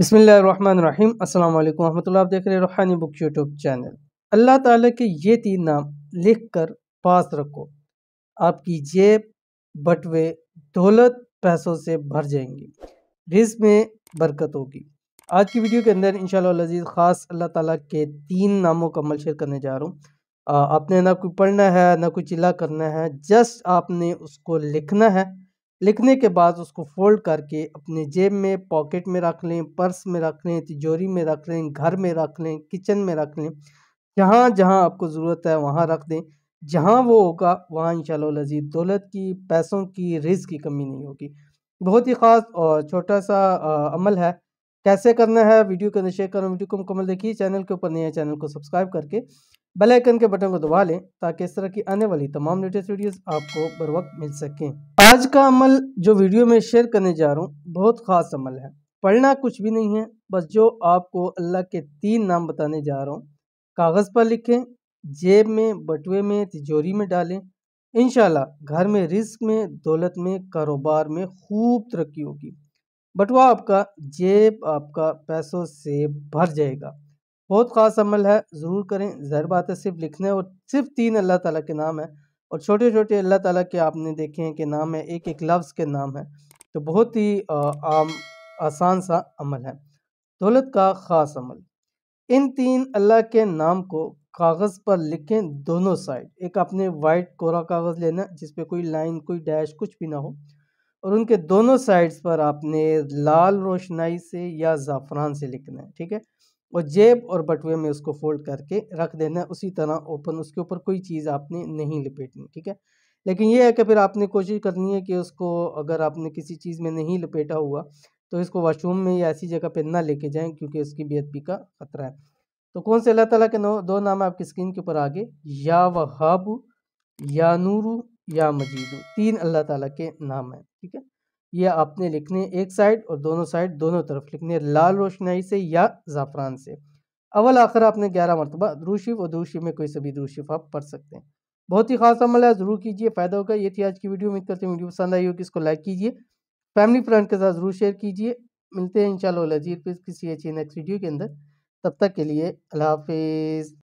बिस्मिल्लाहिर्रहमानिर्रहीम। अस्सलाम वालेकुम रहमतुल्लाह। आप देख रहे हैं रूहानी बुक यूट्यूब चैनल। अल्लाह ताला के ये 3 नाम लिख कर पास रखो, आपकी जेब, बटवे, दौलत पैसों से भर जाएंगी, रिज़्क में बरकत होगी। आज की वीडियो के अंदर इंशाअल्लाह अज़ीज़ ख़ास अल्लाह ताला के 3 नामों का अमल शेयर करने जा रहा हूँ। आपने ना कोई पढ़ना है ना कोई चिल्ला करना है, जस्ट आपने उसको लिखना है। लिखने के बाद उसको फोल्ड करके अपने जेब में, पॉकेट में रख लें, पर्स में रख लें, तिजोरी में रख लें, घर में रख लें, किचन में रख लें। जहाँ जहाँ आपको ज़रूरत है वहाँ रख दें। जहाँ वो होगा वहाँ इंशाअल्लाह अज़ीज़ दौलत की, पैसों की, रिज़्क की कमी नहीं होगी। बहुत ही ख़ास और छोटा सा अमल है। कैसे करना है वीडियो को शेयर करो, वीडियो को मुकम्मल देखिए। चैनल के ऊपर नए हैं, चैनल को सब्सक्राइब करके बेल आइकन के बटन को दबा लें ताकि इस तरह की आने वाली तमाम लेटेस्ट वीडियोस आपको बर वक्त मिल सकें। आज का अमल जो वीडियो में शेयर करने जा रहा हूँ बहुत ख़ास अमल है। पढ़ना कुछ भी नहीं है, बस जो आपको अल्लाह के 3 नाम बताने जा रहा हूँ कागज़ पर लिखें, जेब में, बटुए में, तिजोरी में डालें। इंशाल्लाह घर में, रिज़्क में, दौलत में, कारोबार में खूब तरक्की होगी। बटुआ आपका, जेब आपका पैसों से भर जाएगा। बहुत ख़ास अमल है, ज़रूर करें। ज़ाहिर बात है सिर्फ लिखना है और सिर्फ 3 अल्लाह ताला के नाम है और छोटे छोटे अल्लाह ताला के आपने देखे हैं कि नाम है, एक एक लफ्ज़ के नाम है। तो बहुत ही आम आसान सा अमल है। दौलत का ख़ास अमल, इन 3 अल्लाह के नाम को कागज़ पर लिखें दोनों साइड। एक आपने वाइट कोरा कागज़ लेना जिस पे कोई लाइन, कोई डैश कुछ भी ना हो, और उनके दोनों साइड्स पर आपने लाल रोशनाई से या ज़ाफ़रान से लिखना है, ठीक है। और जेब और बटुए में उसको फोल्ड करके रख देना है उसी तरह ओपन, उसके ऊपर कोई चीज़ आपने नहीं लपेटनी, ठीक है। लेकिन ये है कि फिर आपने कोशिश करनी है कि उसको, अगर आपने किसी चीज़ में नहीं लपेटा हुआ तो इसको वॉशरूम में या ऐसी जगह पे ना लेके जाएं क्योंकि उसकी बेअदबी का खतरा है। तो कौन से अल्लाह ताला के 2 नाम है आपकी स्क्रीन के ऊपर आगे, या वहाबु, या नूरू, या मजीदु। 3 अल्लाह ताला के नाम है, ठीक है। ये आपने लिखने एक साइड और दोनों साइड दोनों तरफ लिखने, लाल रोशनाई से या ज़ाफ़रान से। अव्वल आखिर आपने 11 मरतबा दुरूद शरीफ और दुरूद शरीफ में कोई सा भी दुरूद शरीफ आप पढ़ सकते हैं। बहुत ही ख़ास अमल है, ज़रूर कीजिए, फ़ायदा होगा। ये थी आज की वीडियो। उम्मीद करते हैं वीडियो पसंद आई होगी। इसको लाइक कीजिए, फैमिली फ्रेंड के साथ ज़रूर शेयर कीजिए। मिलते हैं इंशाअल्लाह अज़ीज़ किसी अच्छी नेक्स्ट वीडियो के अंदर। तब तक के लिए अल्लाह हाफ़िज़।